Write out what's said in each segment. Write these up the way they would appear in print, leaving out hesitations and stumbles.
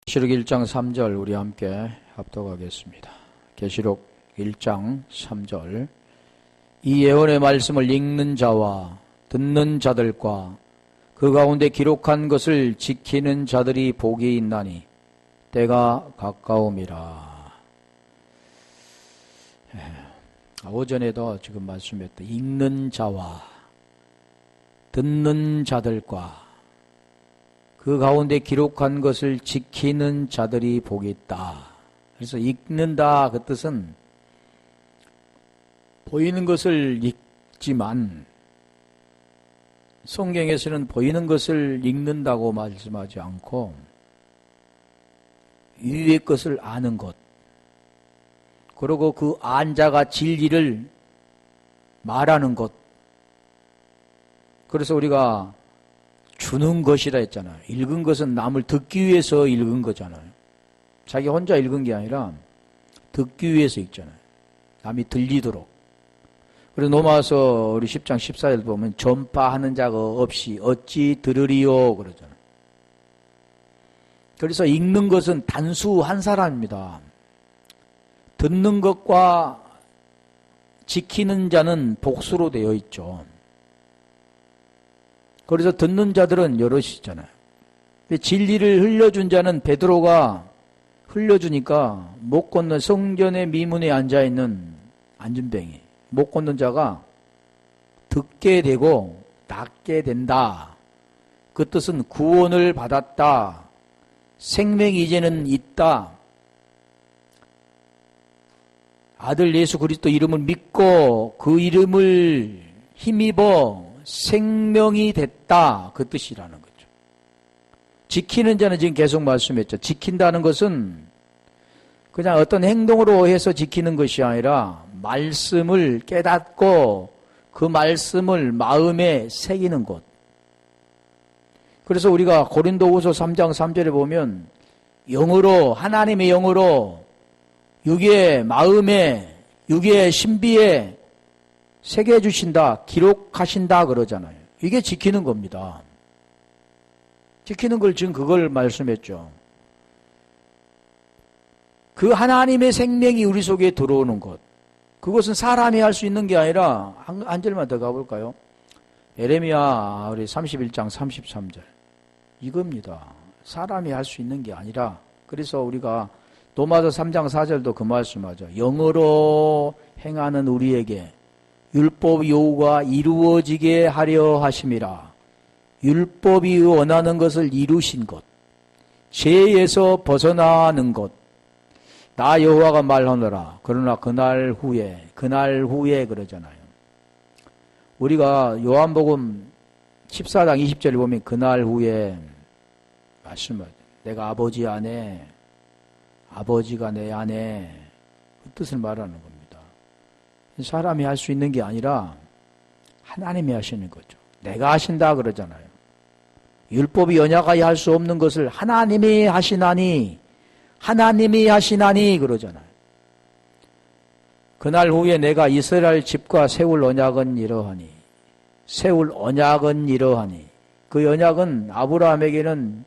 계시록 1장 3절 우리 함께 합독하겠습니다. 계시록 1장 3절 이 예언의 말씀을 읽는 자와 듣는 자들과 그 가운데 기록한 것을 지키는 자들이 복이 있나니 때가 가까움이라. 오전에도 지금 말씀했던 읽는 자와 듣는 자들과 그 가운데 기록한 것을 지키는 자들이 복이 있다. 그래서 읽는다 그 뜻은 보이는 것을 읽지만 성경에서는 보이는 것을 읽는다고 말씀하지 않고 위의 것을 아는 것, 그리고 그 안 자가 진리를 말하는 것. 그래서 우리가 주는 것이라 했잖아요. 읽은 것은 남을 듣기 위해서 읽은 거잖아요. 자기 혼자 읽은 게 아니라 듣기 위해서 읽잖아요. 남이 들리도록. 그래서 로마서 우리 10장 14절 보면 전파하는 자가 없이 어찌 들으리요 그러잖아요. 그래서 읽는 것은 단수 한 사람입니다. 듣는 것과 지키는 자는 복수로 되어 있죠. 그래서 듣는 자들은 여럿이잖아요. 진리를 흘려준 자는 베드로가 흘려주니까 못 건넌 성전의 미문에 앉아있는 안진뱅이, 못 건넌 자가 듣게 되고 낫게 된다. 그 뜻은 구원을 받았다. 생명이 이제는 있다. 아들 예수 그리스도 이름을 믿고 그 이름을 힘입어 생명이 됐다. 그 뜻이라는 거죠. 지키는 자는 지금 계속 말씀했죠. 지킨다는 것은 그냥 어떤 행동으로 해서 지키는 것이 아니라 말씀을 깨닫고 그 말씀을 마음에 새기는 것. 그래서 우리가 고린도후서 3장 3절에 보면 영으로, 하나님의 영으로 육의 마음에, 육의 신비에 새겨주신다, 기록하신다 그러잖아요. 이게 지키는 겁니다. 지키는 걸 지금 그걸 말씀했죠. 그 하나님의 생명이 우리 속에 들어오는 것. 그것은 사람이 할 수 있는 게 아니라 한 절만 더 가볼까요? 에레미야 우리 31장 33절. 이겁니다. 사람이 할 수 있는 게 아니라, 그래서 우리가 로마서 3장 4절도 그 말씀하죠. 영으로 행하는 우리에게 율법 요구가 이루어지게 하려 하심이라. 율법이 원하는 것을 이루신 것, 죄에서 벗어나는 것. 나 여호와가 말하노라. 그러나 그날 후에 그러잖아요. 우리가 요한복음 14장 20절에 보면 그날 후에 말씀하죠. 내가 아버지 안에, 아버지가 내 안에, 그 뜻을 말하는 겁니다. 사람이 할 수 있는 게 아니라 하나님이 하시는 거죠. 내가 하신다 그러잖아요. 율법이 연약하여 할 수 없는 것을 하나님이 하시나니 그러잖아요. 그날 후에 내가 이스라엘 집과 세울 언약은 이러하니. 그 언약은 아브라함에게는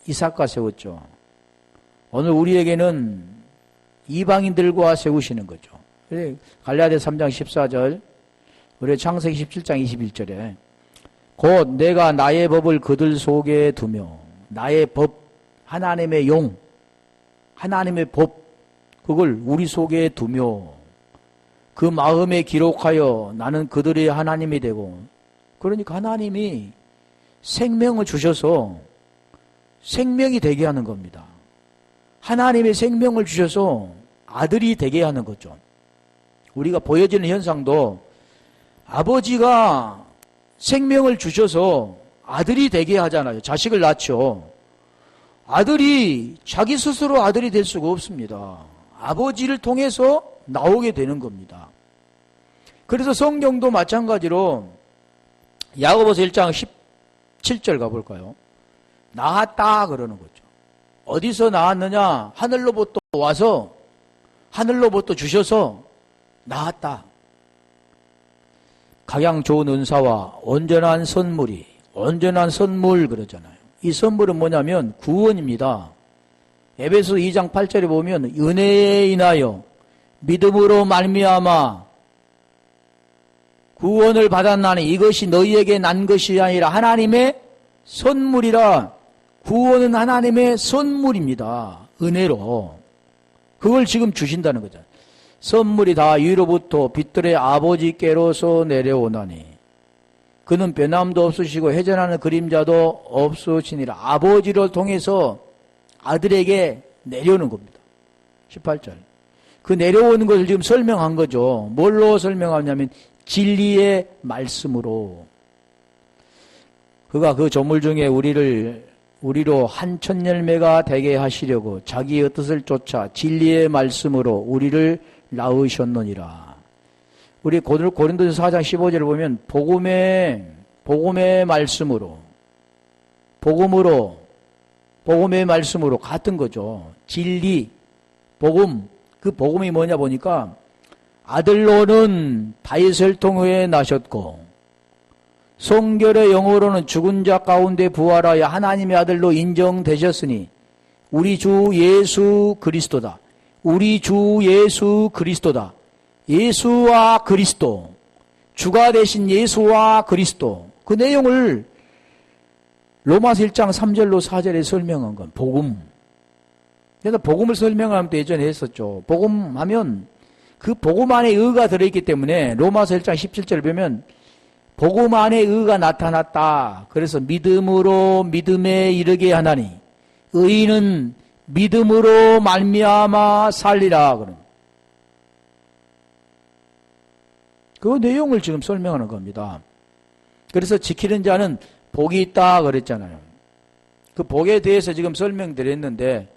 이삭과 세웠죠. 오늘 우리에게는 이방인들과 세우시는 거죠. 갈라디아 3장 14절, 우리 창세기 17장 21절에 곧 내가 나의 법을 그들 속에 두며 나의 법, 하나님의 용, 하나님의 법, 그걸 우리 속에 두며 그 마음에 기록하여 나는 그들의 하나님이 되고. 그러니까 하나님이 생명을 주셔서 생명이 되게 하는 겁니다. 하나님의 생명을 주셔서 아들이 되게 하는 거죠. 우리가 보여지는 현상도 아버지가 생명을 주셔서 아들이 되게 하잖아요. 자식을 낳죠. 아들이 자기 스스로 아들이 될 수가 없습니다. 아버지를 통해서 나오게 되는 겁니다. 그래서 성경도 마찬가지로 야고보서 1장 17절 가볼까요? 낳았다 그러는 거죠. 어디서 나왔느냐? 하늘로부터 와서 하늘로부터 주셔서 낳았다. 각양 좋은 은사와 온전한 선물 그러잖아요. 이 선물은 뭐냐면 구원입니다. 에베소 2장 8절에 보면 은혜에 인하여 믿음으로 말미암아 구원을 받았나니 이것이 너희에게 난 것이 아니라 하나님의 선물이라. 구원은 하나님의 선물입니다. 은혜로. 그걸 지금 주신다는 거죠. 선물이 다 위로부터 빛들의 아버지께로서 내려오나니 그는 변함도 없으시고 회전하는 그림자도 없으시니라. 아버지를 통해서 아들에게 내려오는 겁니다. 18절. 그 내려오는 것을 지금 설명한 거죠. 뭘로 설명하냐면 진리의 말씀으로. 그가 그 조물 중에 우리로 한 첫 열매가 되게 하시려고 자기의 뜻을 쫓아 진리의 말씀으로 우리를 낳으셨느니라. 우리 고린도전서 4장 15절을 보면 복음의 말씀으로 복음의 말씀으로 같은 거죠. 진리, 복음. 그 복음이 뭐냐 보니까 아들로는 다윗을 통해 나셨고 성결의 영으로는 죽은 자 가운데 부활하여 하나님의 아들로 인정되셨으니 우리 주 예수 그리스도다. 우리 주 예수 그리스도다. 예수와 그리스도. 주가 되신 예수와 그리스도. 그 내용을 로마서 1장 3절로 4절에 설명한 건 복음. 그래서 복음을 설명하면 또 예전에 했었죠. 복음하면 그 복음 안에 의가 들어있기 때문에 로마서 1장 17절을 보면 복음 안에 의가 나타났다. 그래서 믿음으로 믿음에 이르게 하나니 의인은 믿음으로 말미암아 살리라. 그런 그 내용을 지금 설명하는 겁니다. 그래서 지키는 자는 복이 있다 그랬잖아요. 그 복에 대해서 지금 설명드렸는데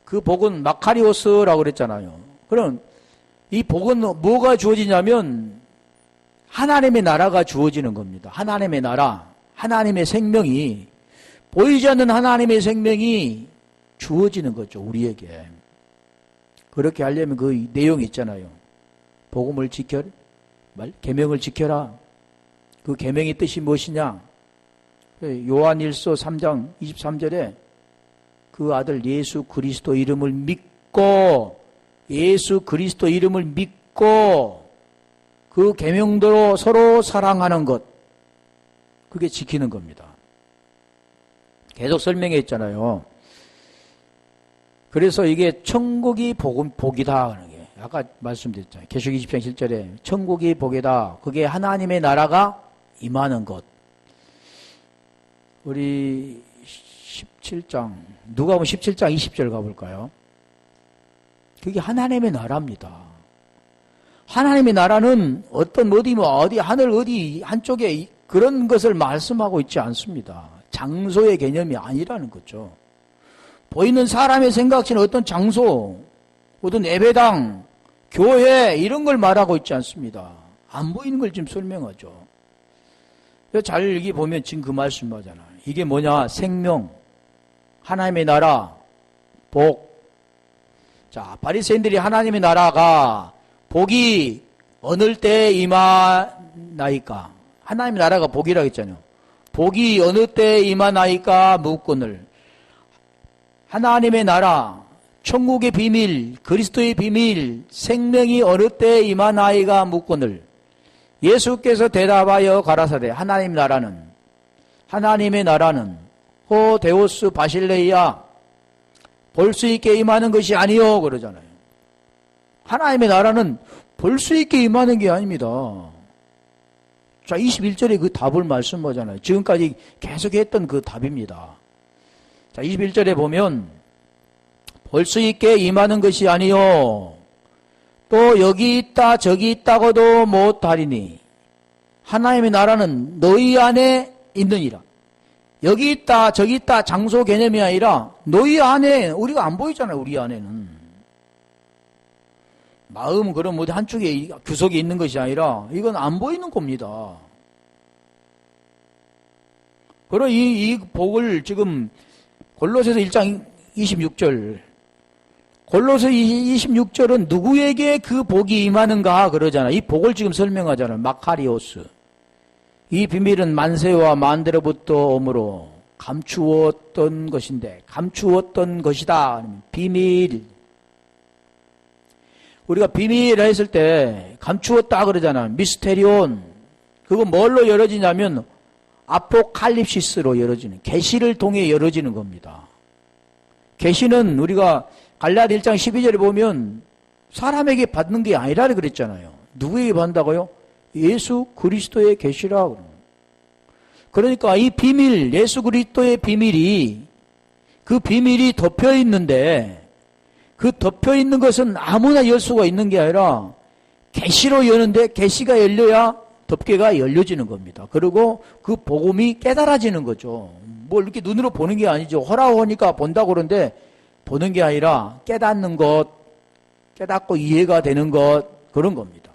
그 복은 마카리오스라고 그랬잖아요. 그럼 이 복은 뭐가 주어지냐면 하나님의 나라가 주어지는 겁니다. 하나님의 나라, 하나님의 생명이, 보이지 않는 하나님의 생명이 주어지는 거죠, 우리에게. 그렇게 하려면 그 내용이 있잖아요. 복음을 지켜라, 계명을 지켜라. 그 계명의 뜻이 무엇이냐? 요한일서 3장 23절에 그 아들 예수 그리스도 이름을 믿고, 예수 그리스도 이름을 믿고 그 계명대로 서로 사랑하는 것, 그게 지키는 겁니다. 계속 설명해 있잖아요. 그래서 이게 천국이 복이다 하는 게 아까 말씀드렸잖아요. 계시록 20장 7절에 천국이 복이다. 그게 하나님의 나라가 임하는 것. 우리 17장 누가복음 17장 20절 가볼까요? 그게 하나님의 나라입니다. 하나님의 나라는 어디 하늘 어디 한쪽에 그런 것을 말씀하고 있지 않습니다. 장소의 개념이 아니라는 거죠. 보이는 사람의 생각지는 어떤 장소, 어떤 예배당, 교회 이런 걸 말하고 있지 않습니다. 안 보이는 걸 지금 설명하죠. 잘 여기 보면 지금 그 말씀하잖아요. 이게 뭐냐? 생명, 하나님의 나라, 복. 자, 바리새인들이 하나님의 나라가 복이 어느 때 임하나이까? 하나님의 나라가 복이라고 했잖아요. 복이 어느 때 임하나이까? 묻거늘. 하나님의 나라, 천국의 비밀, 그리스도의 비밀, 생명이 어느 때 임하나이가 묻거늘. 예수께서 대답하여 가라사대 하나님의 나라는 호데오스 바실레이야 볼 수 있게 임하는 것이 아니요 그러잖아요. 하나님의 나라는 볼 수 있게 임하는 게 아닙니다. 자, 21절에 그 답을 말씀하잖아요. 지금까지 계속했던 그 답입니다. 자, 21절에 보면 볼 수 있게 임하는 것이 아니요 또 여기 있다 저기 있다고도 못하리니 하나님의 나라는 너희 안에 있느니라. 여기 있다 저기 있다 장소 개념이 아니라 너희 안에, 우리가 안 보이잖아요. 우리 안에는 마음은 그럼 어디 한쪽에 구석에 있는 것이 아니라 이건 안 보이는 겁니다. 그럼 이 복을 지금 골로새서 1장 26절 골로새 26절은 누구에게 그 복이 임하는가 그러잖아요. 이 복을 지금 설명하잖아요. 마카리오스. 이 비밀은 만세와 만대로부터 오므로 감추었던 것인데, 감추었던 것이다. 아니면 비밀. 우리가 비밀이라 했을 때 감추었다 그러잖아. 미스테리온. 그거 뭘로 열어지냐면 아포칼립시스로 열어지는, 계시를 통해 열어지는 겁니다. 계시는 우리가 갈라디아 1장 12절에 보면 사람에게 받는 게 아니라 그랬잖아요. 누구에게 받는다고요? 예수 그리스도의 계시라. 그러니까 이 비밀, 예수 그리스도의 비밀이, 그 비밀이 덮여 있는데, 그 덮여 있는 것은 아무나 열 수가 있는 게 아니라 계시로 여는데, 계시가 열려야 덮개가 열려지는 겁니다. 그리고 그 복음이 깨달아지는 거죠. 뭘 이렇게 눈으로 보는 게 아니죠. 허락하니까 본다고 그러는데 보는 게 아니라 깨닫는 것, 깨닫고 이해가 되는 것, 그런 겁니다.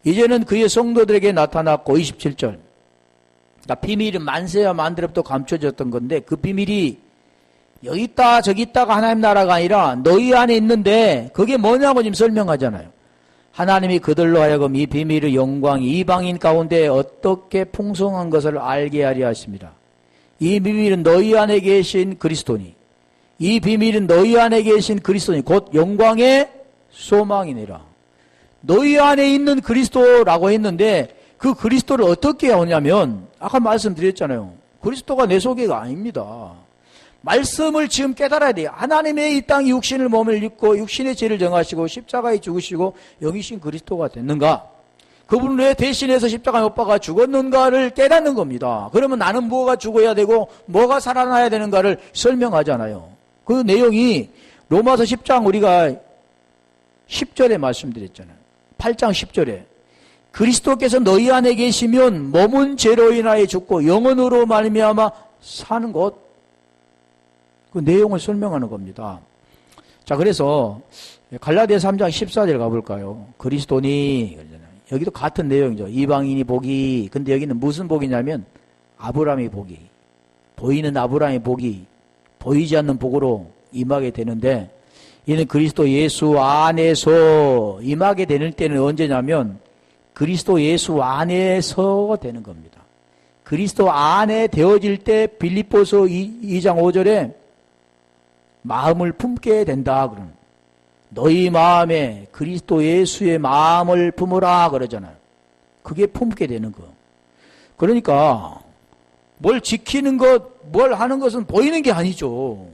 이제는 그의 성도들에게 나타났고, 27절. 그러니까 비밀은 만세야 만들어부터 감춰졌던 건데, 그 비밀이 여기 있다 저기 있다가 하나님 나라가 아니라 너희 안에 있는데, 그게 뭐냐고 지금 설명하잖아요. 하나님이 그들로 하여금 이 비밀의 영광이 이방인 가운데 어떻게 풍성한 것을 알게 하려 하십니다. 이 비밀은 너희 안에 계신 그리스도니, 이 비밀은 너희 안에 계신 그리스도니 곧 영광의 소망이니라. 너희 안에 있는 그리스도라고 했는데, 그 그리스도를 어떻게 하냐면 아까 말씀드렸잖아요. 그리스도가 내 속에가 아닙니다. 말씀을 지금 깨달아야 돼요. 하나님의 이 땅 육신을 몸을 입고 육신의 죄를 정하시고 십자가에 죽으시고 영이신 그리스도가 됐는가? 그분을 왜 대신해서 십자가에 못 박아 죽었는가를 깨닫는 겁니다. 그러면 나는 뭐가 죽어야 되고 뭐가 살아나야 되는가를 설명하잖아요. 그 내용이 로마서 10장 우리가 10절에 말씀드렸잖아요. 8장 10절에 그리스도께서 너희 안에 계시면 몸은 죄로 인하여 죽고 영혼으로 말미암아 사는 것, 그 내용을 설명하는 겁니다. 자, 그래서 갈라디아 3장 14절 가볼까요? 그리스도니, 여기도 같은 내용이죠. 이방인이 복이, 근데 여기는 무슨 복이냐면 아브라함의 복이, 보이는 아브라함의 복이 보이지 않는 복으로 임하게 되는데, 이는 그리스도 예수 안에서 임하게 되는 때는 언제냐면 그리스도 예수 안에서 되는 겁니다. 그리스도 안에 되어질 때 빌립보서 2장 5절에 마음을 품게 된다 그러는, 너희 마음에 그리스도 예수의 마음을 품으라 그러잖아요. 그게 품게 되는 거. 그러니까 뭘 지키는 것, 뭘 하는 것은 보이는 게 아니죠.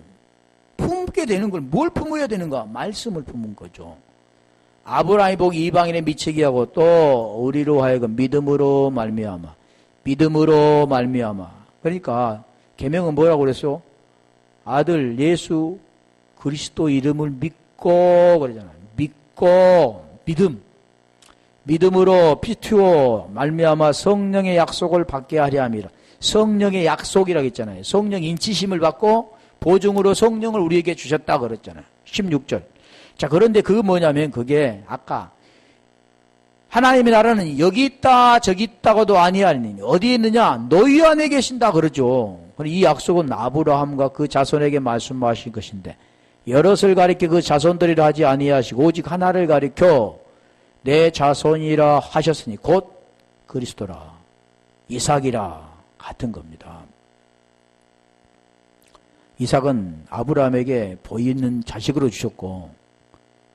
품게 되는 걸 뭘 품어야 되는가? 말씀을 품은 거죠. 아브라함이 복이 이방인에 미치게 하고 또 우리로 하여금 믿음으로 말미암아, 믿음으로 말미암아. 그러니까 계명은 뭐라고 그랬어? 아들 예수 그리스도 이름을 믿고 그러잖아요. 믿고, 믿음, 믿음으로 피투어 말미암아 성령의 약속을 받게 하려 함이라. 성령의 약속이라고 했잖아요. 성령 인치심을 받고 보증으로 성령을 우리에게 주셨다 그랬잖아요. 16절. 자, 그런데 그거 뭐냐면 그게 아까 하나님의 나라는 여기 있다 저기 있다고도 아니하니 어디에 있느냐? 너희 안에 계신다 그러죠. 이 약속은 아브라함과 그 자손에게 말씀하신 것인데, 여럿을 가리켜 그 자손들이라 하지 아니하시고 오직 하나를 가리켜 내 자손이라 하셨으니 곧 그리스도라, 이삭이라 같은 겁니다. 이삭은 아브라함에게 보이는 자식으로 주셨고,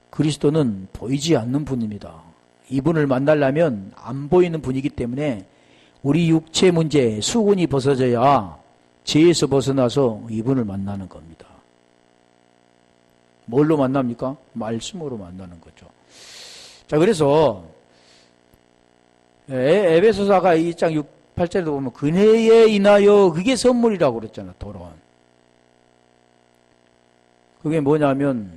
그리스도는 보이지 않는 분입니다. 이분을 만나려면 안 보이는 분이기 때문에 우리 육체 문제, 수군이 벗어져야 죄에서 벗어나서 이분을 만나는 겁니다. 뭘로 만납니까? 말씀으로 만나는 거죠. 자, 그래서 에베소서가 2장 6, 8절에도 보면 그네에 인하여, 그게 선물이라고 그랬잖아. 도론. 그게 뭐냐면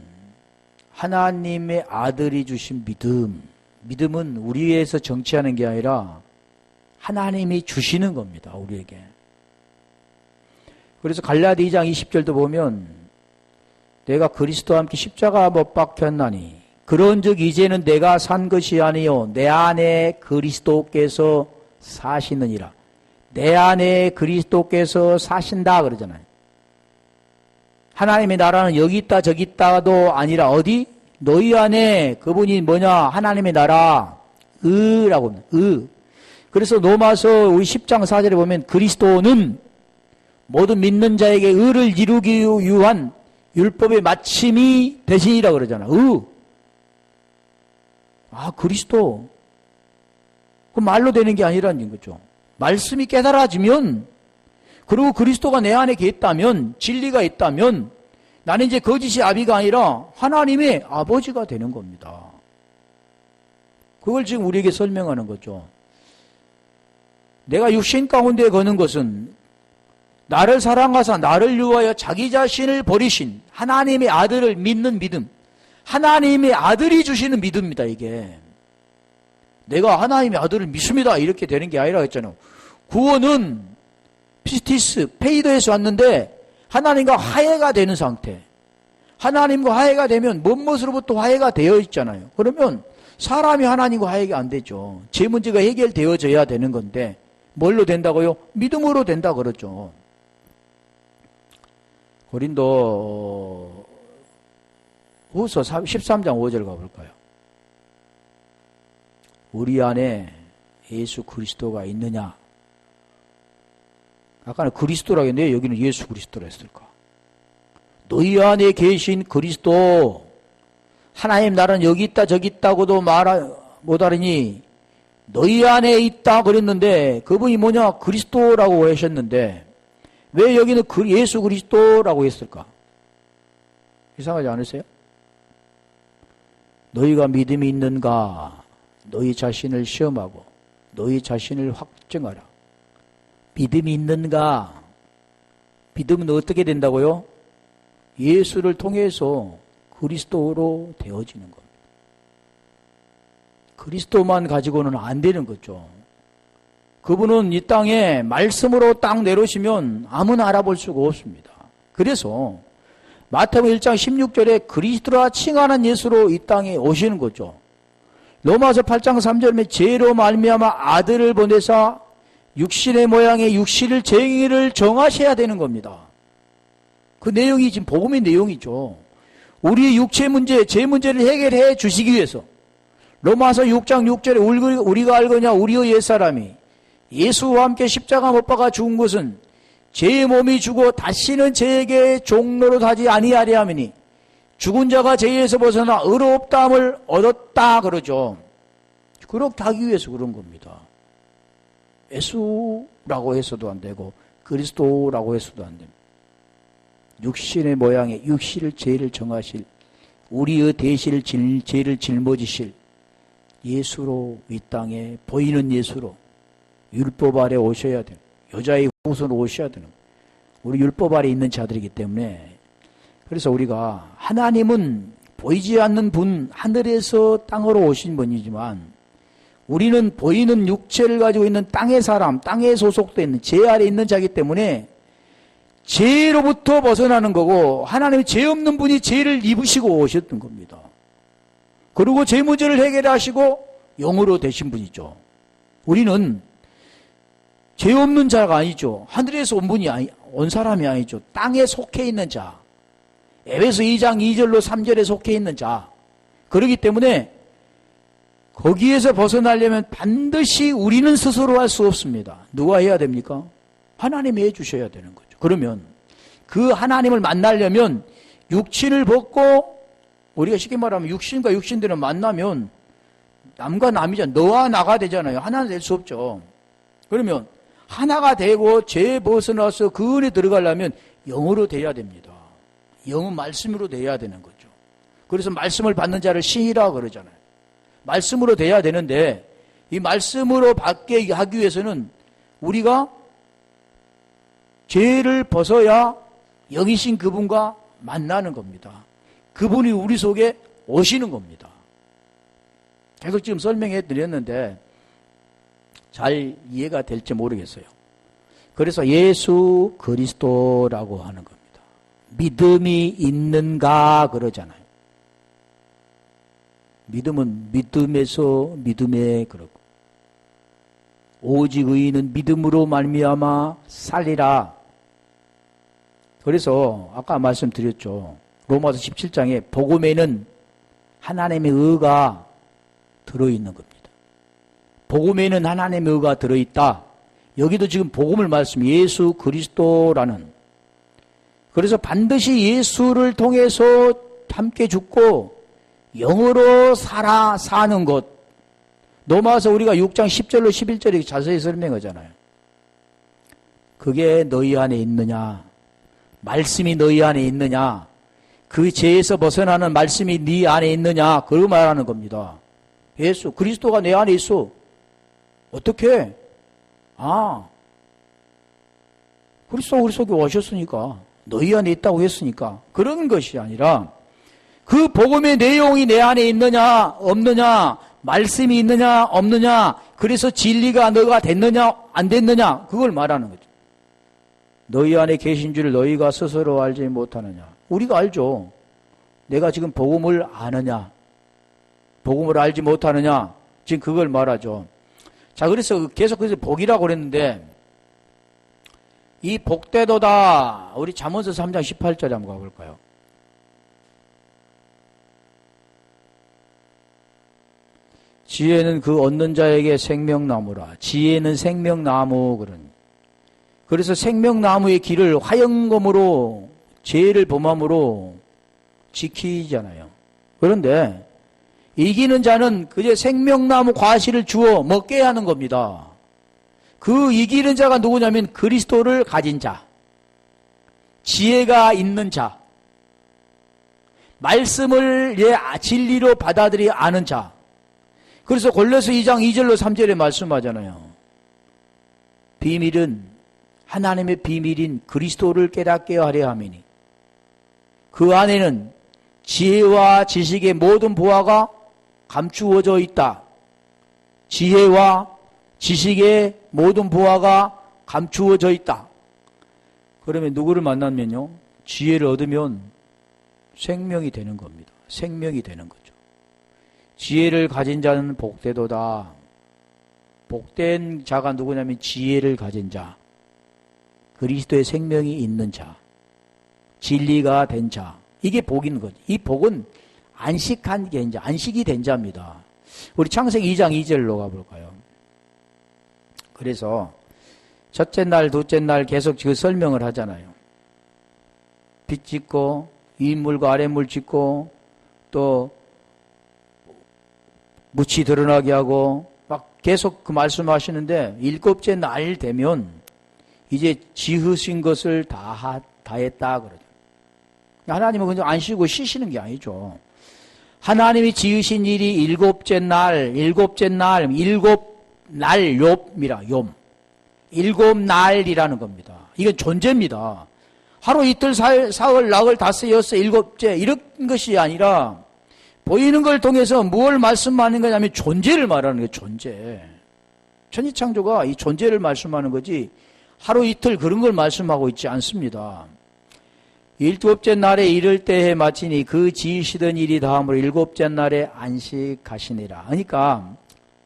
하나님의 아들이 주신 믿음. 믿음은 우리에서 정치하는 게 아니라 하나님이 주시는 겁니다. 우리에게. 그래서 갈라디아 2장 20절도 보면 내가 그리스도와 함께 십자가 못 박혔나니 그런즉 이제는 내가 산 것이 아니요 내 안에 그리스도께서 사시느니라. 내 안에 그리스도께서 사신다 그러잖아요. 하나님의 나라는 여기 있다 저기 있다도 아니라 어디? 너희 안에. 그분이 뭐냐? 하나님의 나라. 라고 합니다. 그래서 로마서 우리 10장 4절에 보면 그리스도는 모든 믿는 자에게 의를 이루기 위한 율법의 마침이 대신이라 그러잖아. 그리스도. 그 말로 되는 게 아니라는 거죠. 말씀이 깨달아지면, 그리고 그리스도가 내 안에 있다면, 진리가 있다면, 나는 이제 거짓의 아비가 아니라 하나님의 아버지가 되는 겁니다. 그걸 지금 우리에게 설명하는 거죠. 내가 육신 가운데 거는 것은 나를 사랑하사 나를 위하여 자기 자신을 버리신 하나님의 아들을 믿는 믿음, 하나님의 아들이 주시는 믿음입니다. 이게 내가 하나님의 아들을 믿습니다 이렇게 되는 게 아니라 했잖아요. 구원은 피스티스, 페이더에서 왔는데 하나님과 화해가 되는 상태. 하나님과 화해가 되면 무엇으로부터 화해가 되어 있잖아요. 그러면 사람이 하나님과 화해가 안 되죠. 제 문제가 해결되어져야 되는 건데 뭘로 된다고요? 믿음으로 된다 그러죠. 고린도 후서 13장 5절 가볼까요? 우리 안에 예수 그리스도가 있느냐? 아까는 그리스도라고 했는데 여기는 예수 그리스도라 했을까? 너희 안에 계신 그리스도, 하나님 나는 여기 있다 저기 있다고도 못하리니 너희 안에 있다 그랬는데 그분이 뭐냐? 그리스도라고 하셨는데 왜 여기는 예수 그리스도라고 했을까? 이상하지 않으세요? 너희가 믿음이 있는가? 너희 자신을 시험하고 너희 자신을 확증하라. 믿음이 있는가? 믿음은 어떻게 된다고요? 예수를 통해서 그리스도로 되어지는 겁니다. 그리스도만 가지고는 안 되는 거죠. 그분은 이 땅에 말씀으로 딱 내려오시면 아무나 알아볼 수가 없습니다. 그래서 마태복음 1장 16절에 그리스도라 칭하는 예수로 이 땅에 오시는 거죠. 로마서 8장 3절에 죄로 말미암아 아들을 보내사 육신의 모양의 육신을 정의를 정하셔야 되는 겁니다. 그 내용이 지금 복음의 내용이죠. 우리의 육체 문제, 죄 문제를 해결해 주시기 위해서 로마서 6장 6절에 우리가 알거냐 우리의 옛사람이 예수와 함께 십자가 못 박아 죽은 것은 죄의 몸이 죽어 다시는 죄에게 종로로 하지 아니하리 하미니 죽은 자가 죄에서 벗어나 의롭다함을 얻었다 그러죠. 그렇게 하기 위해서 그런 겁니다. 예수라고 해서도 안 되고 그리스도라고 해서도 안 됩니다. 육신의 모양에 육신을 죄를 정하실, 우리의 대신을 죄를 짊어지실 예수로 이 땅에 보이는 예수로 율법 아래 오셔야 되는, 여자의 후손으로 오셔야 되는, 우리 율법 아래 있는 자들이기 때문에, 그래서 우리가 하나님은 보이지 않는 분, 하늘에서 땅으로 오신 분이지만 우리는 보이는 육체를 가지고 있는 땅의 사람, 땅에 소속되어 있는 죄 아래 있는 자이기 때문에 죄로부터 벗어나는 거고, 하나님이 죄 없는 분이 죄를 입으시고 오셨던 겁니다. 그리고 죄 문제를 해결하시고 영으로 되신 분이죠. 우리는 죄 없는 자가 아니죠. 하늘에서 온 분이 온 사람이 아니죠. 땅에 속해 있는 자. 에베소 2장 2절로 3절에 속해 있는 자. 그렇기 때문에 거기에서 벗어나려면 반드시 우리는 스스로 할 수 없습니다. 누가 해야 됩니까? 하나님이 해주셔야 되는 거죠. 그러면 그 하나님을 만나려면 육신을 벗고, 우리가 쉽게 말하면 육신과 육신들은 만나면 남과 남이죠. 너와 나가 되잖아요. 하나는 될 수 없죠. 그러면 하나가 되고 죄 벗어나서 그 은에 들어가려면 영으로 돼야 됩니다. 영은 말씀으로 돼야 되는 거죠. 그래서 말씀을 받는 자를 신이라 그러잖아요. 말씀으로 돼야 되는데 이 말씀으로 받게 하기 위해서는 우리가 죄를 벗어야 영이신 그분과 만나는 겁니다. 그분이 우리 속에 오시는 겁니다. 계속 지금 설명해 드렸는데 잘 이해가 될지 모르겠어요. 그래서 예수 그리스도라고 하는 겁니다. 믿음이 있는가 그러잖아요. 믿음은 믿음에서 믿음에 그러고, 오직 의인은 믿음으로 말미암아 살리라. 그래서 아까 말씀드렸죠. 로마서 17장에 복음에는 하나님의 의가 들어있는 겁니다. 복음에는 하나님의 의가 들어있다. 여기도 지금 복음을 말씀, 예수 그리스도라는. 그래서 반드시 예수를 통해서 함께 죽고 영으로 사는 것. 로마서 우리가 6장 10절로 11절에 자세히 설명하잖아요. 그게 너희 안에 있느냐? 말씀이 너희 안에 있느냐? 그 죄에서 벗어나는 말씀이 네 안에 있느냐? 그걸 말하는 겁니다. 예수, 그리스도가 내 안에 있어. 어떻게? 그리스도가 우리 속에 오셨으니까, 너희 안에 있다고 했으니까. 그런 것이 아니라 그 복음의 내용이 내 안에 있느냐 없느냐, 말씀이 있느냐 없느냐, 그래서 진리가 너가 됐느냐 안 됐느냐, 그걸 말하는 거죠. 너희 안에 계신 줄 너희가 스스로 알지 못하느냐. 우리가 알죠. 내가 지금 복음을 아느냐, 복음을 알지 못하느냐, 지금 그걸 말하죠. 자, 그래서 계속 그래서 복이라고 그랬는데, 이 복되도다, 우리 잠언서 3장 18절에 한번 가볼까요? 지혜는 그 얻는 자에게 생명나무라. 지혜는 생명나무, 그래서 생명나무의 길을 화영검으로 죄를 범함으로 지키잖아요. 그런데 이기는 자는 그저 생명나무 과실을 주어 먹게 하는 겁니다. 그 이기는 자가 누구냐면 그리스도를 가진 자, 지혜가 있는 자, 말씀을 진리로 받아들이 아는 자. 그래서 골로새 2장 2절로 3절에 말씀하잖아요. 비밀은 하나님의 비밀인 그리스도를 깨닫게 하려 함이니 그 안에는 지혜와 지식의 모든 보화가 감추어져 있다. 지혜와 지식의 모든 보화가 감추어져 있다. 그러면 누구를 만나면요? 지혜를 얻으면 생명이 되는 겁니다. 생명이 되는 거죠. 지혜를 가진 자는 복되도다. 복된 자가 누구냐면 지혜를 가진 자, 그리스도의 생명이 있는 자, 진리가 된 자. 이게 복인 거죠. 이 복은 안식한 게 이제 안식이 된 자입니다. 우리 창세기 2장 2절로 가볼까요? 그래서 첫째 날, 둘째 날 계속 그 설명을 하잖아요. 빛 짓고 윗물과 아랫물 짓고 또 묻이 드러나게 하고 막 계속 그 말씀하시는데 일곱째 날 되면 이제 지으신 것을 다 했다 그러죠. 하나님은 그냥 안 쉬고 쉬시는 게 아니죠. 하나님이 지으신 일이 일곱째 날, 일곱 날 욥이라, 욤. 일곱 날이라는 겁니다. 이건 존재입니다. 하루 이틀 사흘 낙을 다스렸어 일곱째 이런 것이 아니라 보이는 걸 통해서 무엇을 말씀하는 거냐면 존재를 말하는 거예요. 존재. 천지창조가 이 존재를 말씀하는 거지 하루 이틀 그런 걸 말씀하고 있지 않습니다. 일곱째 날에 이를 때에 마치니 그 지으시던 일이 다음으로 일곱째 날에 안식하시니라. 그러니까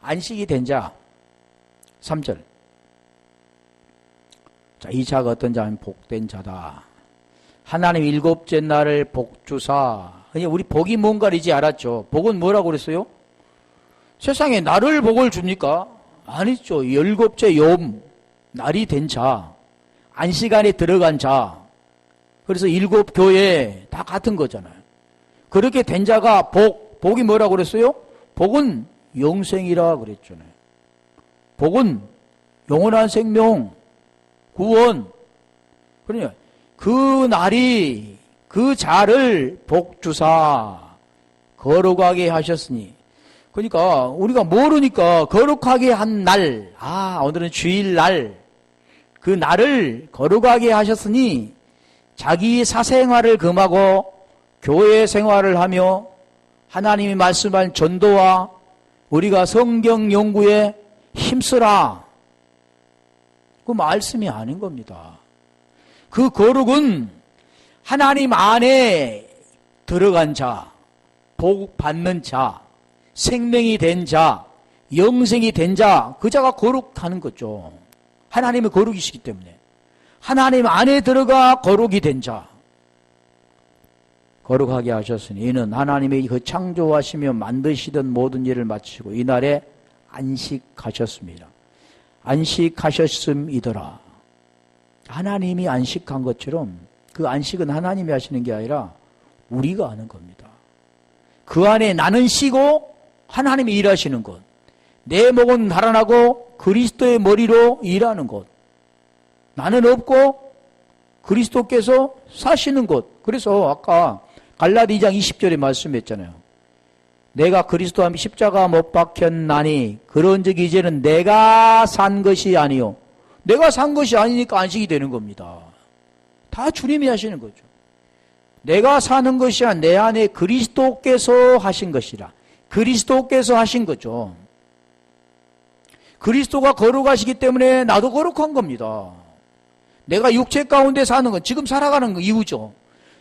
안식이 된 자. 3절. 자, 이 자가 어떤 자면 복된 자다. 하나님 일곱째 날을 복주사. 그냥 우리 복이 뭔가를 이제 알았죠. 복은 뭐라고 그랬어요? 세상에 나를 복을 줍니까? 아니죠. 일곱째 욤, 날이 된 자, 안식 안에 들어간 자. 그래서 일곱 교회 다 같은 거잖아요. 그렇게 된 자가 복이 뭐라고 그랬어요? 복은 영생이라 그랬잖아요. 복은 영원한 생명, 구원. 그러니까 그 날이 그 자를 복주사 거룩하게 하셨으니. 그러니까 우리가 모르니까 거룩하게 한 날, 오늘은 주일날, 그 날을 거룩하게 하셨으니 자기 사생활을 금하고 교회 생활을 하며 하나님이 말씀한 전도와 우리가 성경 연구에 힘쓰라. 그 말씀이 아닌 겁니다. 그 거룩은 하나님 안에 들어간 자, 복 받는 자, 생명이 된 자, 영생이 된 자, 그 자가 거룩하는 거죠. 하나님의 거룩이시기 때문에. 하나님 안에 들어가 거룩이 된 자. 거룩하게 하셨으니 이는 하나님의 그 창조하시며 만드시던 모든 일을 마치고 이날에 안식하셨습니다. 안식하셨음이더라. 하나님이 안식한 것처럼 그 안식은 하나님이 하시는 게 아니라 우리가 하는 겁니다. 그 안에 나는 쉬고 하나님이 일하시는 것. 내 목은 달아나고 그리스도의 머리로 일하는 것. 나는 없고 그리스도께서 사시는 것. 그래서 아까 갈라디 2장 20절에 말씀했잖아요. 내가 그리스도와 십자가 못 박혔나니 그런즉 이제는 내가 산 것이 아니요. 내가 산 것이 아니니까 안식이 되는 겁니다. 다 주님이 하시는 거죠. 내가 사는 것이 아니라 내 안에 그리스도께서 하신 것이라. 그리스도께서 하신 거죠. 그리스도가 거룩하시기 때문에 나도 거룩한 겁니다. 내가 육체 가운데 사는 건 지금 살아가는 거 이유죠.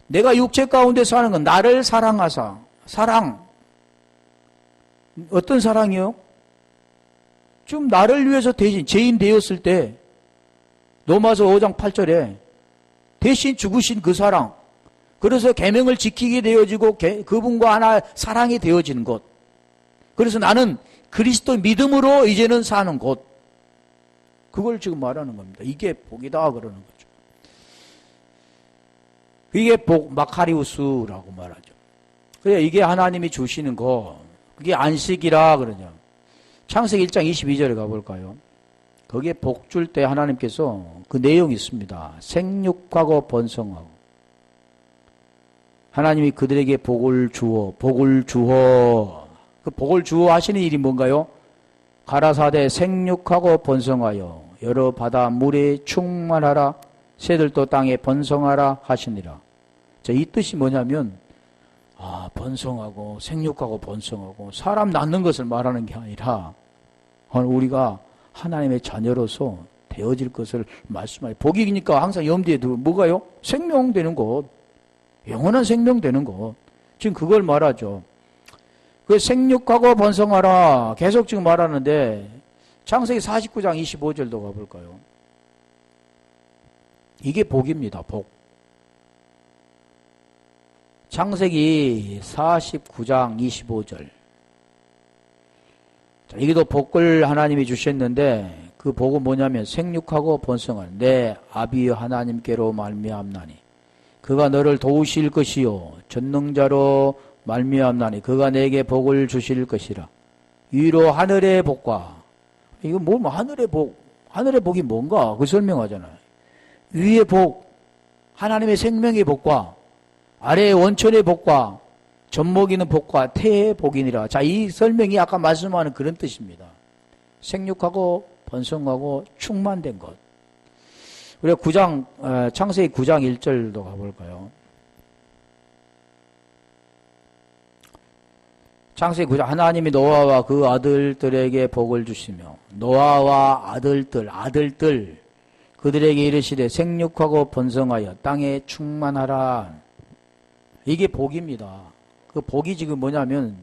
내가 육체 가운데 사는 건 나를 사랑하사. 사랑. 어떤 사랑이요? 지금 나를 위해서 대신 죄인 되었을 때 로마서 5장 8절에 대신 죽으신 그 사랑. 그래서 계명을 지키게 되어지고 그분과 하나 사랑이 되어지는 것. 그래서 나는 그리스도 믿음으로 이제는 사는 것. 그걸 지금 말하는 겁니다. 이게 복이다 그러는 거죠. 이게 복, 마카리우스라고 말하죠. 그래 이게 하나님이 주시는 거. 그게 안식이라 그러냐. 창세기 1장 22절에 가볼까요? 거기에 복 줄 때 하나님께서 그 내용이 있습니다. 생육하고 번성하고. 하나님이 그들에게 복을 주어. 그 복을 주어 하시는 일이 뭔가요? 가라사대 생육하고 번성하여 여러 바다 물에 충만하라. 새들도 땅에 번성하라 하시니라. 자, 이 뜻이 뭐냐면 번성하고 생육하고 번성하고 사람 낳는 것을 말하는 게 아니라 우리가 하나님의 자녀로서 되어질 것을 말씀하죠. 복이니까 항상 염두에 두고 뭐가요? 생명되는 것. 영원한 생명되는 것. 지금 그걸 말하죠. 그 생육하고 번성하라. 계속 지금 말하는데 창세기 49장 25절도 가볼까요? 이게 복입니다. 복. 창세기 49장 25절. 자, 이게도 복을 하나님이 주셨는데 그 복은 뭐냐면 생육하고 번성하는 내 아비 하나님께로 말미암나니 그가 너를 도우실 것이요 전능자로 말미암나니 그가 내게 복을 주실 것이라. 위로 하늘의 복과 이거 뭐 하늘의 복이 뭔가 그 설명하잖아요. 위의 복 하나님의 생명의 복과 아래의 원천의 복과 젖먹이는 복과 태의 복이니라. 자, 이 설명이 아까 말씀하는 그런 뜻입니다. 생육하고 번성하고 충만된 것. 우리가 창세기 9장 1절도 가볼까요? 창세기 9장 하나님이 노아와 그 아들들에게 복을 주시며 노아와 아들들 그들에게 이르시되 생육하고 번성하여 땅에 충만하라. 이게 복입니다. 그 복이 지금 뭐냐면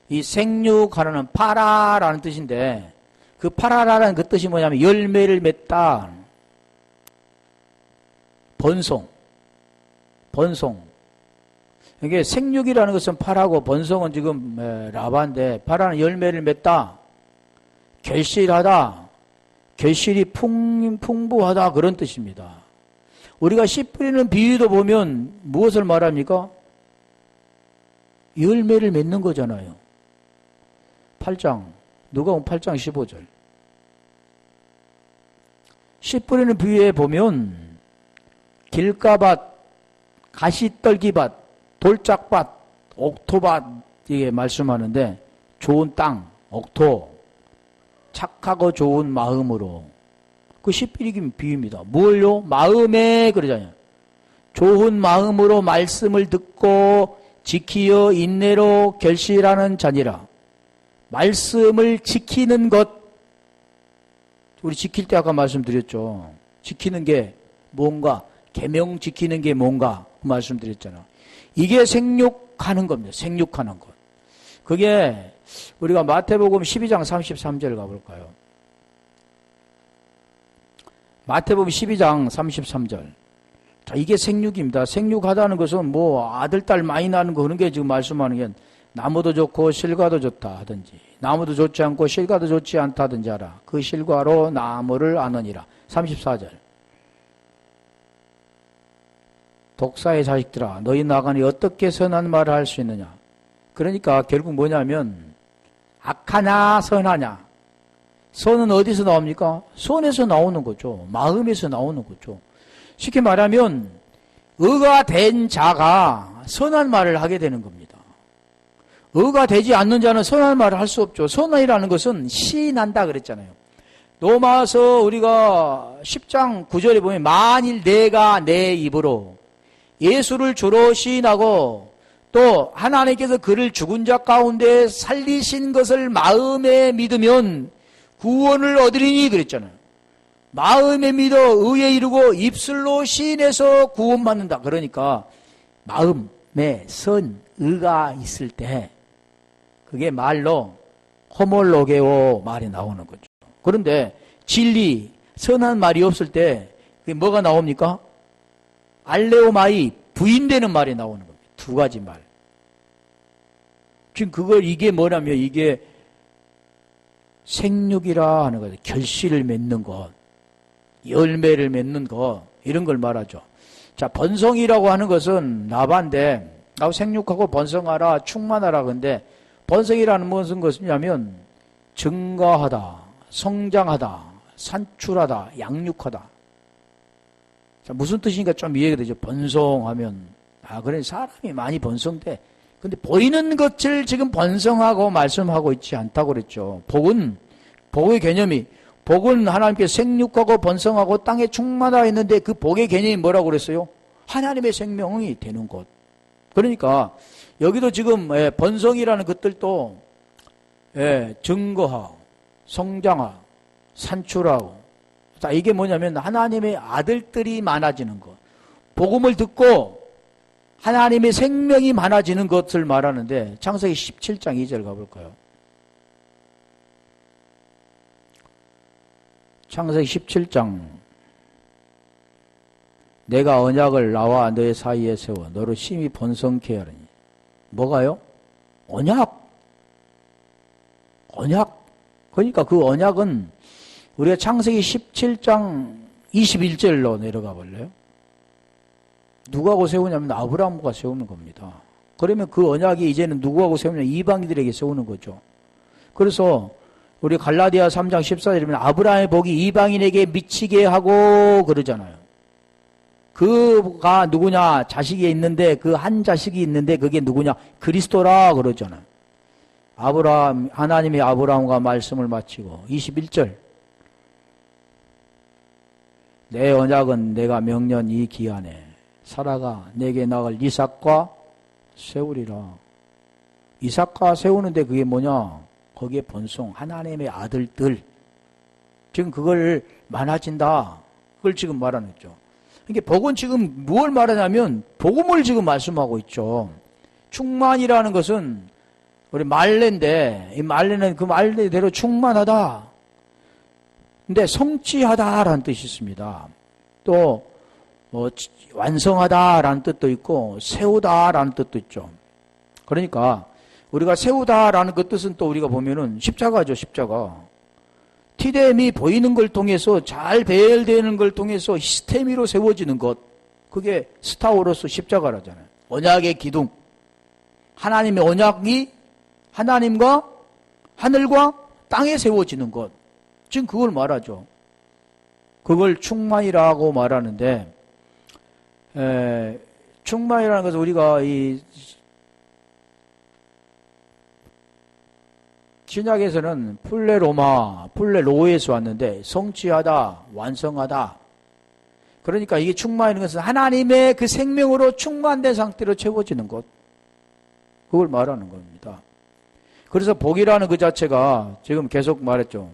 이 생육하라는 파라라는 뜻인데 그 파라라는 그 뜻이 뭐냐면 열매를 맺다. 번성. 이게 생육이라는 것은 파라고 번성은 지금 라바인데 파라는 열매를 맺다. 결실하다. 결실이 풍부하다 그런 뜻입니다. 우리가 씨 뿌리는 비유도 보면 무엇을 말합니까? 열매를 맺는 거잖아요. 8장 누가복음 8장 15절. 씨 뿌리는 비유에 보면 길가밭, 가시떨기밭, 돌짝밭, 옥토밭 이게 말씀하는데 좋은 땅, 옥토, 착하고 좋은 마음으로 그 씨 뿌리기 비유입니다. 뭘요? 마음에 그러잖아요. 좋은 마음으로 말씀을 듣고 지키어 인내로 결실하는 자니라. 말씀을 지키는 것. 우리 지킬 때 아까 말씀드렸죠. 지키는 게 뭔가, 계명 지키는 게 뭔가 말씀드렸잖아. 이게 생육하는 겁니다. 생육하는 것. 그게 우리가 마태복음 12장 33절 가볼까요? 마태복음 12장 33절. 자, 이게 생육입니다. 생육하다는 것은 뭐 아들, 딸 많이 나는 거 그런 게 지금 말씀하는 게 나무도 좋고 실과도 좋다 하든지 나무도 좋지 않고 실과도 좋지 않다 하든지 하라. 그 실과로 나무를 아느니라. 34절. 독사의 자식들아 너희 나간이 어떻게 선한 말을 할 수 있느냐. 그러니까 결국 뭐냐면 악하냐 선하냐. 선은 어디서 나옵니까? 선에서 나오는 거죠. 마음에서 나오는 거죠. 쉽게 말하면 의가 된 자가 선한 말을 하게 되는 겁니다. 의가 되지 않는 자는 선한 말을 할 수 없죠. 선이라는 것은 시인한다 그랬잖아요. 로마서 우리가 10장 9절에 보면 만일 내가 내 입으로 예수를 주로 시인하고 또 하나님께서 그를 죽은 자 가운데 살리신 것을 마음에 믿으면 구원을 얻으리니 그랬잖아요. 마음에 믿어 의에 이르고 입술로 시인해서 구원받는다. 그러니까 마음에 의가 있을 때 그게 말로 호몰로게오 말이 나오는 거죠. 그런데 진리, 선한 말이 없을 때 그게 뭐가 나옵니까? 알레오마이, 부인되는 말이 나오는 겁니다. 두 가지 말. 지금 이게 뭐냐면 이게 생육이라 하는 거예요. 결실을 맺는 것, 열매를 맺는 것, 이런 걸 말하죠. 자, 번성이라고 하는 것은 나반데, 나도 생육하고 번성하라, 충만하라. 근데 번성이라는 무슨 것이냐면 증가하다, 성장하다, 산출하다, 양육하다. 자, 무슨 뜻인가 좀 이해가 되죠. 번성하면 그래 사람이 많이 번성돼. 근데 보이는 것을 지금 번성하고 말씀하고 있지 않다고 그랬죠. 복의 개념이 복은 하나님께 생육하고 번성하고 땅에 충만하다 했는데 그 복의 개념이 뭐라고 그랬어요? 하나님의 생명이 되는 것. 그러니까 여기도 지금 번성이라는 것들도 증거하고 성장하고 산출하고 자 이게 뭐냐면 하나님의 아들들이 많아지는 것. 복음을 듣고 하나님의 생명이 많아지는 것을 말하는데 창세기 17장 2절 가볼까요? 창세기 17장 내가 언약을 나와 너의 사이에 세워 너를 심히 번성케 하리니 뭐가요? 언약. 그러니까 그 언약은 우리가 창세기 17장 21절로 내려가 볼래요? 누구하고 세우냐면 아브라함과 세우는 겁니다. 그러면 그 언약이 이제는 누구하고 세우냐? 이방인들에게 세우는 거죠. 그래서 우리 갈라디아 3장 14절에 보면 아브라함의 복이 이방인에게 미치게 하고 그러잖아요. 그가 누구냐? 자식이 있는데 그 한 자식이 있는데 그게 누구냐? 그리스도라 그러잖아요. 하나님이 아브라함과 말씀을 마치고 21절 내 언약은 내가 명년 이 기한에 사라가 내게 낳을 이삭과 세우리라. 이삭과 세우는데 그게 뭐냐? 거기에 번성, 하나님의 아들들. 지금 그걸 많아진다. 그걸 지금 말하는 거죠. 이게 복은 지금 무엇을 말하냐면 복음을 지금 말씀하고 있죠. 충만이라는 것은 우리 말레인데 이 말레는 그 말레대로 충만하다. 근데 성취하다라는 뜻이 있습니다. 또 완성하다라는 뜻도 있고 세우다라는 뜻도 있죠. 그러니까 우리가 세우다라는 그 뜻은 또 우리가 보면은 십자가죠. 십자가. 티뎀이 보이는 걸 통해서 잘 배열되는 걸 통해서 시스템으로 세워지는 것. 그게 스타워로서 십자가라잖아요. 언약의 기둥. 하나님의 언약이 하나님과 하늘과 땅에 세워지는 것. 지금 그걸 말하죠. 그걸 충만이라고 말하는데 충만이라는 것은 우리가 이 신약에서는 플레로에서 왔는데 성취하다, 완성하다. 그러니까 이게 충만이라는 것은 하나님의 그 생명으로 충만된 상태로 채워지는 것. 그걸 말하는 겁니다. 그래서 복이라는 그 자체가 지금 계속 말했죠.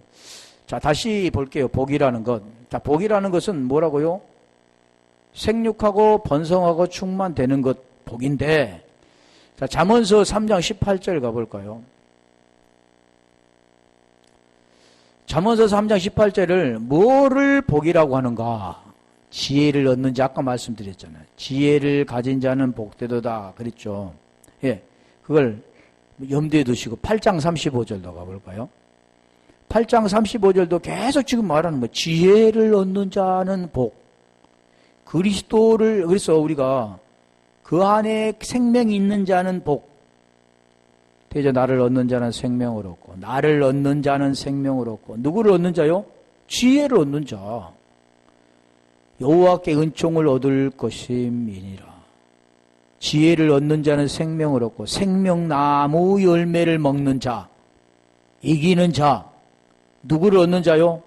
자, 다시 볼게요. 복이라는 것. 자, 복이라는 것은 뭐라고요? 생육하고 번성하고 충만되는 것, 복인데. 자, 잠언서 3장 18절 가볼까요? 잠언서 3장 18절을 뭐를 복이라고 하는가? 지혜를 얻는지 아까 말씀드렸잖아요. 지혜를 가진 자는 복되도다. 그랬죠. 예. 그걸 염두에 두시고 8장 35절도 가볼까요? 8장 35절도 계속 지금 말하는 거, 지혜를 얻는 자는 복. 그리스도를, 그래서 우리가 그 안에 생명이 있는 자는 복. 대저 나를 얻는 자는 생명을 얻고, 나를 얻는 자는 생명을 얻고, 누구를 얻는 자요? 지혜를 얻는 자. 여호와께 은총을 얻을 것임이니라. 지혜를 얻는 자는 생명을 얻고, 생명나무 열매를 먹는 자, 이기는 자. 누구를 얻는 자요?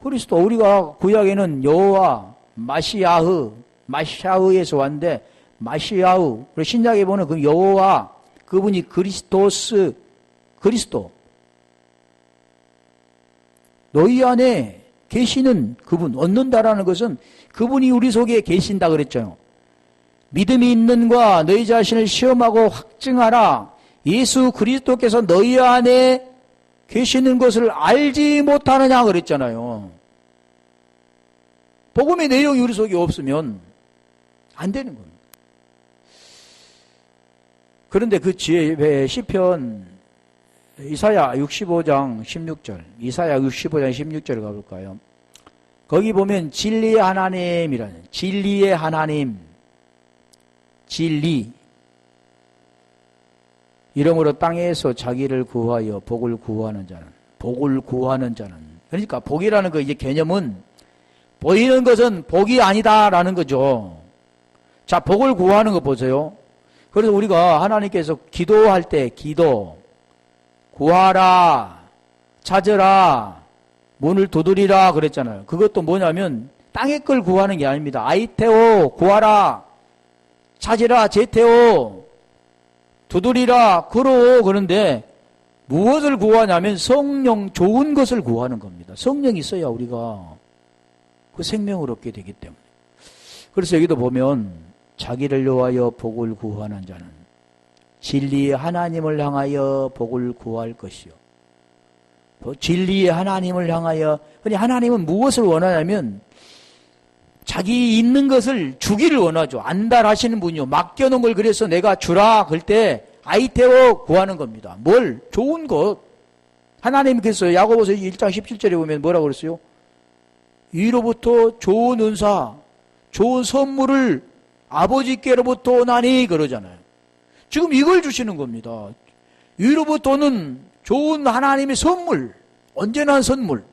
그리스도. 우리가 구약에는 여호와, 마시아흐에서 왔는데, 마시아흐. 신약에 보면 그 여호와, 그분이 그리스도스, 그리스도. 너희 안에 계시는 그분, 얻는다라는 것은 그분이 우리 속에 계신다 그랬잖아요. 믿음이 있는가 너희 자신을 시험하고 확증하라. 예수 그리스도께서 너희 안에 계시는 것을 알지 못하느냐 그랬잖아요. 복음의 내용이 우리 속에 없으면 안 되는 겁니다. 그런데 그 지혜 시편 이사야 65장 16절, 이사야 65장 16절 가볼까요? 거기 보면 진리의 하나님이라는, 진리의 하나님, 진리. 이러므로 땅에서 자기를 구하여 복을 구하는 자는, 복을 구하는 자는. 그러니까 복이라는 거 이제 개념은 보이는 것은 복이 아니다라는 거죠. 자, 복을 구하는 거 보세요. 그래서 우리가 하나님께서 기도할 때 기도, 구하라, 찾으라, 문을 두드리라 그랬잖아요. 그것도 뭐냐면 땅의 걸 구하는 게 아닙니다. 아이테오, 구하라, 찾으라, 제테오, 두드리라, 걸어. 그런데 무엇을 구하냐면 성령, 좋은 것을 구하는 겁니다. 성령이 있어야 우리가 그 생명을 얻게 되기 때문에. 그래서 여기도 보면 자기를 위하여 복을 구하는 자는 진리의 하나님을 향하여 복을 구할 것이요. 진리의 하나님을 향하여, 하나님은 무엇을 원하냐면 자기 있는 것을 주기를 원하죠. 안달하시는 분이요. 맡겨놓은 걸 그래서 내가 주라 그럴 때 아이테오 구하는 겁니다. 뭘? 좋은 것. 하나님께서 야고보서 1장 17절에 보면 뭐라고 그랬어요? 위로부터 좋은 은사, 좋은 선물을 아버지께로부터 오나니 그러잖아요. 지금 이걸 주시는 겁니다. 위로부터는 좋은 하나님의 선물, 언제나 선물.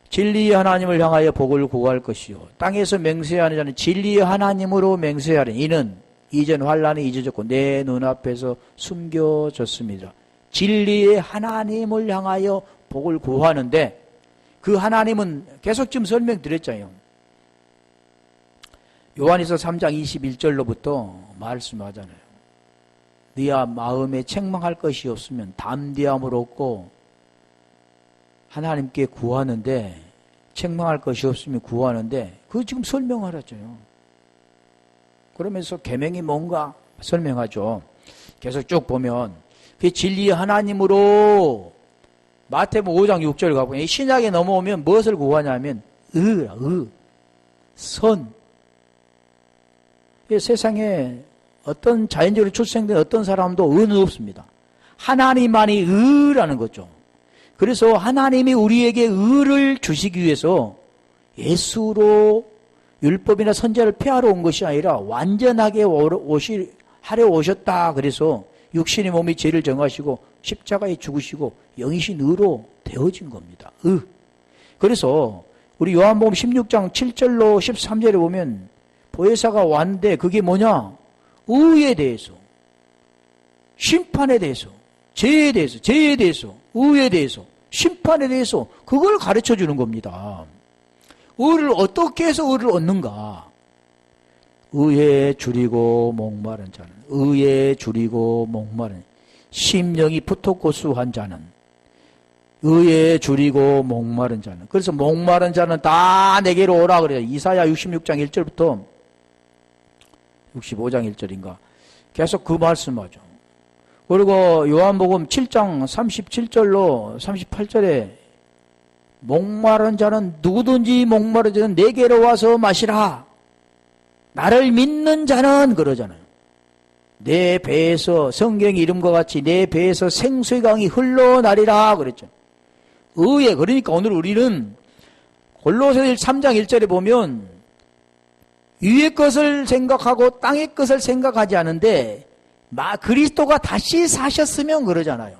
진리의 하나님을 향하여 복을 구할 것이요. 땅에서 맹세하는 자는 진리의 하나님으로 맹세하는 이는 이전 환난이 잊어졌고 내 눈앞에서 숨겨졌습니다. 진리의 하나님을 향하여 복을 구하는데 그 하나님은 계속 지금 설명드렸잖아요. 요한일서 3장 21절로부터 말씀하잖아요. 네가 마음에 책망할 것이 없으면 담대함을 얻고 하나님께 구하는데, 책망할 것이 없으면 구하는데 그거 지금 설명하랬잖아요. 그러면서 계명이 뭔가 설명하죠. 계속 쭉 보면 그 진리의 하나님으로 마태복음 5장 6절 가보면 신약에 넘어오면 무엇을 구하냐면 선. 세상에 어떤 자연적으로 출생된 어떤 사람도 의는 없습니다. 하나님만이 의라는 거죠. 그래서 하나님이 우리에게 의를 주시기 위해서 예수로 율법이나 선제를 폐하러 온 것이 아니라 완전하게 하려 오셨다. 그래서 육신의 몸이 죄를 정하시고 십자가에 죽으시고 영이신 의로 되어진 겁니다. 그래서 우리 요한복음 16장 7절로 13절에 보면 보혜사가 왔는데 그게 뭐냐? 의에 대해서, 심판에 대해서, 죄에 대해서, 의에 대해서, 심판에 대해서 그걸 가르쳐 주는 겁니다. 의를 어떻게 해서 의를 얻는가? 의에 줄이고 목마른 자는, 의에 줄이고 목마른, 심령이 푸토코스한 자는, 의에 줄이고 목마른 자는. 그래서 목마른 자는 다 내게로 오라 그래요. 이사야 66장 1절부터 65장 1절인가 계속 그 말씀하죠. 그리고 요한복음 7장 37절로 38절에 목마른 자는, 누구든지 목마른 자는 내게로 와서 마시라. 나를 믿는 자는 그러잖아요. 내 배에서 성경 이름과 같이 내 배에서 생수의 강이 흘러나리라 그랬죠. 의에 그러니까 오늘 우리는 골로새서 3장 1절에 보면 위의 것을 생각하고 땅의 것을 생각하지 않은데 그리스도가 다시 사셨으면 그러잖아요.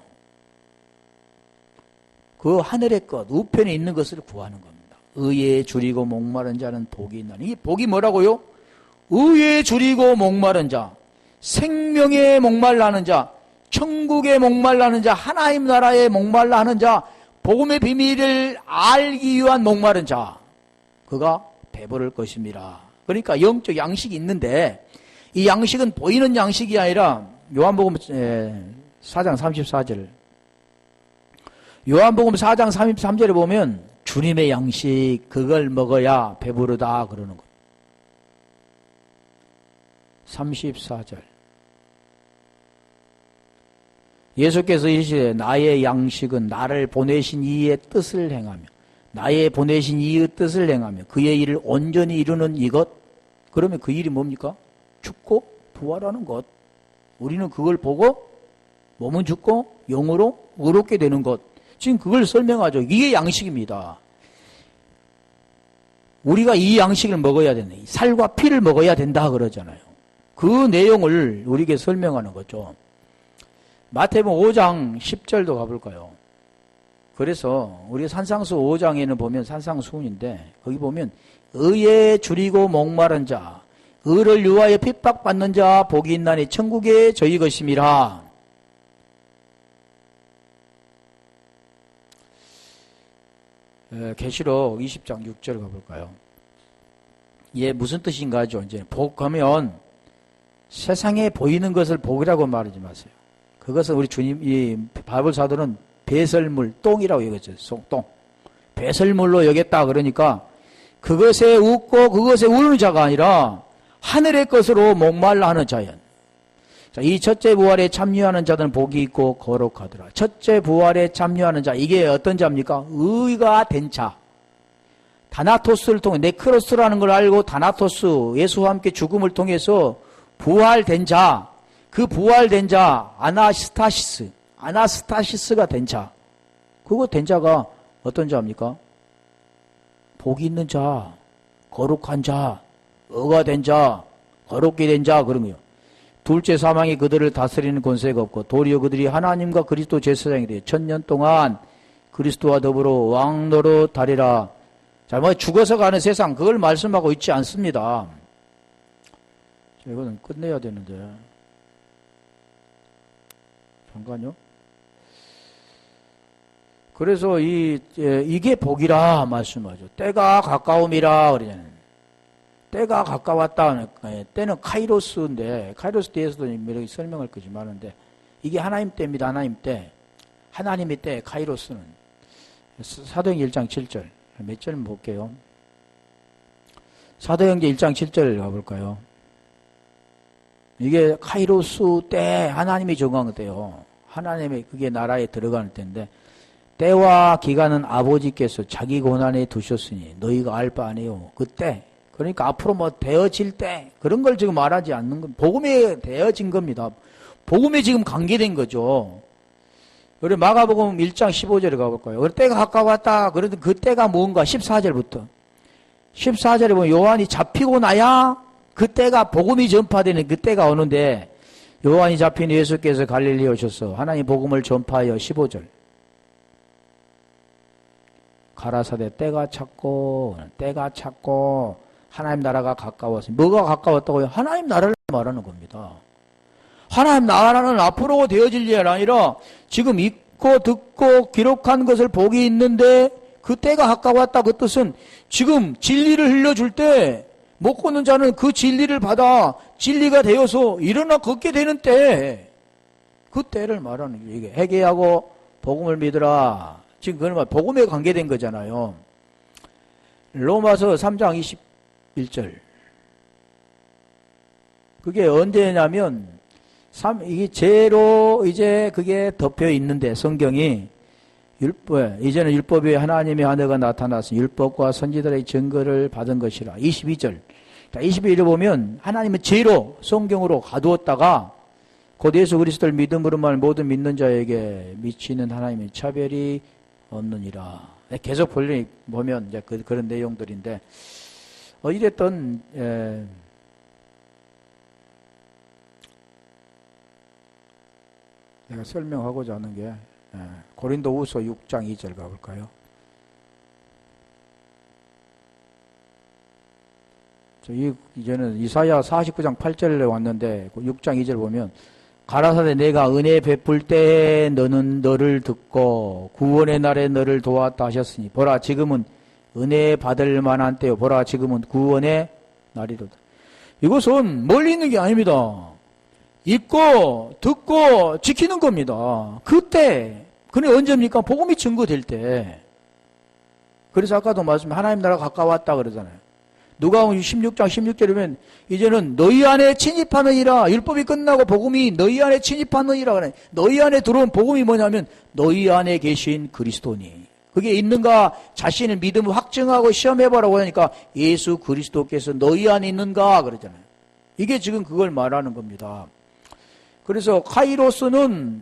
그 하늘의 것, 우편에 있는 것을 구하는 겁니다. 의에 줄이고 목마른 자는 복이 있나니. 이 복이 뭐라고요? 의에 줄이고 목마른 자, 생명에 목말라는 자, 천국에 목말라는 자, 하나님 나라에 목말라 하는 자, 복음의 비밀을 알기 위한 목마른 자, 그가 배부를 것입니다. 그러니까 영적 양식이 있는데 이 양식은 보이는 양식이 아니라 요한복음 4장 34절, 요한복음 4장 33절에 보면 주님의 양식 그걸 먹어야 배부르다 그러는 것. 34절 예수께서 이르시되 나의 양식은 나를 보내신 이의 뜻을 행하며 나의 보내신 이의 뜻을 행하며 그의 일을 온전히 이루는 이것. 그러면 그 일이 뭡니까? 죽고 부활하는 것. 우리는 그걸 보고 몸은 죽고 영으로 의롭게 되는 것. 지금 그걸 설명하죠. 이게 양식입니다. 우리가 이 양식을 먹어야 된다. 살과 피를 먹어야 된다 그러잖아요. 그 내용을 우리에게 설명하는 거죠. 마태복음 5장 10절도 가볼까요? 그래서 우리 산상수 5장에는 보면 산상수훈인데 거기 보면 의에 줄이고 목마른 자, 의를 유하여 핍박받는 자 복이 있나니 천국에 저희 것임이라. 계시록 20장 6절 가볼까요? 이게 무슨 뜻인가 하죠. 이제 복하면 세상에 보이는 것을 복이라고 말하지 마세요. 그것은 우리 주님, 이 바이블 사도는 배설물, 똥이라고 여겼죠. 똥. 배설물로 여겼다 그러니까 그것에 웃고 그것에 우는 자가 아니라 하늘의 것으로 목말라 하는 자연. 자, 이 첫째 부활에 참여하는 자들은 복이 있고 거룩하더라. 첫째 부활에 참여하는 자, 이게 어떤 자입니까? 의가 된 자. 다나토스를 통해 네크로스라는 걸 알고 다나토스, 예수와 함께 죽음을 통해서 부활된 자, 그 부활된 자, 아나스타시스가 된 자. 그거 된 자가 어떤 자입니까? 복이 있는 자, 거룩한 자, 의가 된 자, 거룩게 된 자, 그런 거요. 둘째 사망이 그들을 다스리는 권세가 없고 도리어 그들이 하나님과 그리스도 제사장이 되어 1000년 동안 그리스도와 더불어 왕노릇 하리라. 자, 뭐 죽어서 가는 세상 그걸 말씀하고 있지 않습니다. 이거는 끝내야 되는데 잠깐요. 그래서 이게 복이라 말씀하죠. 때가 가까움이라 그러잖아요. 때가 가까웠다. 때는 카이로스인데 카이로스 때에서도 이렇게 설명할 것이 많은데 이게 하나님 때입니다. 하나님 때. 하나님의 때 카이로스는 사도행전 1장 7절 몇 절 볼게요. 사도행전 1장 7절 가볼까요? 이게 카이로스 때 하나님이 정한 때요. 하나님의 그게 나라에 들어가는 때인데 때와 기간은 아버지께서 자기 고난에 두셨으니 너희가 알 바 아니요. 그때 그러니까 앞으로 뭐 되어질 때 그런 걸 지금 말하지 않는 건 복음에 되어진 겁니다. 복음에 지금 관계된 거죠. 우리 마가복음 1장 15절에 가볼까요? 그래 때가 가까웠다. 그래도 그 때가 뭔가 14절부터 14절에 보면 요한이 잡히고 나야 그 때가 복음이 전파되는 그 때가 오는데 요한이 잡힌 예수께서 갈릴리에 오셔서 하나님 복음을 전파하여 15절 가라사대 때가 찼고 하나님 나라가 가까웠으니 뭐가 가까웠다고요? 하나님 나라를 말하는 겁니다. 하나님 나라는 앞으로 되어질 일 아니라 지금 읽고 듣고 기록한 것을 복이 있는데 그 때가 가까웠다. 그 뜻은 지금 진리를 흘려줄 때 못 걷는 자는 그 진리를 받아 진리가 되어서 일어나 걷게 되는 때, 그 때를 말하는 게 이게 회개하고 복음을 믿으라. 지금 그건 복음에 관계된 거잖아요. 로마서 3장 21절. 그게 언제냐면 이게 죄로 이제 그게 덮여 있는데 성경이 이제는 율법에 하나님의 아내가 나타나서 율법과 선지자의 증거를 받은 것이라. 22절. 자, 22절에 보면 하나님은 죄로 성경으로 가두었다가 곧 예수 그리스도를 믿음으로만 모든 믿는 자에게 미치는 하나님의 차별이 없느니라. 계속 보면 이제 그런 내용들인데, 이랬던, 내가 설명하고자 하는 게, 고린도후서 6장 2절 가볼까요? 이제는 이사야 49장 8절에 왔는데, 6장 2절 보면, 가라사대 내가 은혜 베풀 때에 너는 너를 듣고 구원의 날에 너를 도왔다 하셨으니 보라 지금은 은혜 받을 만한 때요. 보라 지금은 구원의 날이로다. 이것은 멀리 있는 게 아닙니다. 읽고 듣고 지키는 겁니다. 그때 그게 언제입니까? 복음이 증거될 때. 그래서 아까도 말씀 하나님 나라 가까웠다 그러잖아요. 누가복음 16장 16절이면 이제는 너희 안에 침입하느니라. 율법이 끝나고 복음이 너희 안에 침입하느니라 그래. 너희 안에 들어온 복음이 뭐냐면 너희 안에 계신 그리스도니. 그게 있는가 자신의 믿음을 확증하고 시험해보라고 하니까 예수 그리스도께서 너희 안에 있는가 그러잖아요. 이게 지금 그걸 말하는 겁니다. 그래서 카이로스는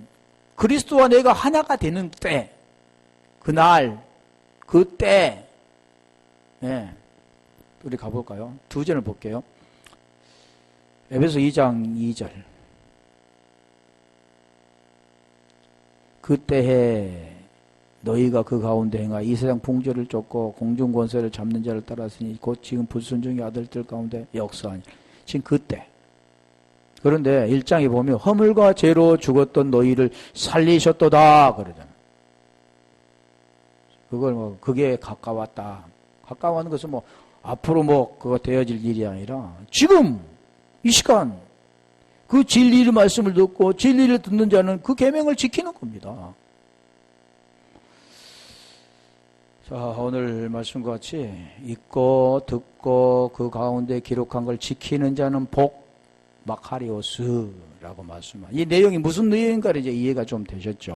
그리스도와 내가 하나가 되는 때, 그날, 그때, 우리 가볼까요? 두 절을 볼게요. 에베소 2장 2절. 그때에 너희가 그 가운데 행하 이 세상 풍조를 쫓고 공중 권세를 잡는 자를 따랐으니 곧 지금 불순종의 아들들 가운데 역사하니. 지금 그때. 그런데 1장에 보면 허물과 죄로 죽었던 너희를 살리셨도다 그러잖아요. 그게 가까웠다. 가까워하는 것은 앞으로 그거 되어질 일이 아니라 지금 이 시간 그 진리의 말씀을 듣고 진리를 듣는 자는 그 계명을 지키는 겁니다. 자, 오늘 말씀과 같이 읽고 듣고 그 가운데 기록한 걸 지키는 자는 복 마카리오스라고 말씀합니다. 이 내용이 무슨 내용인가 이제 이해가 좀 되셨죠?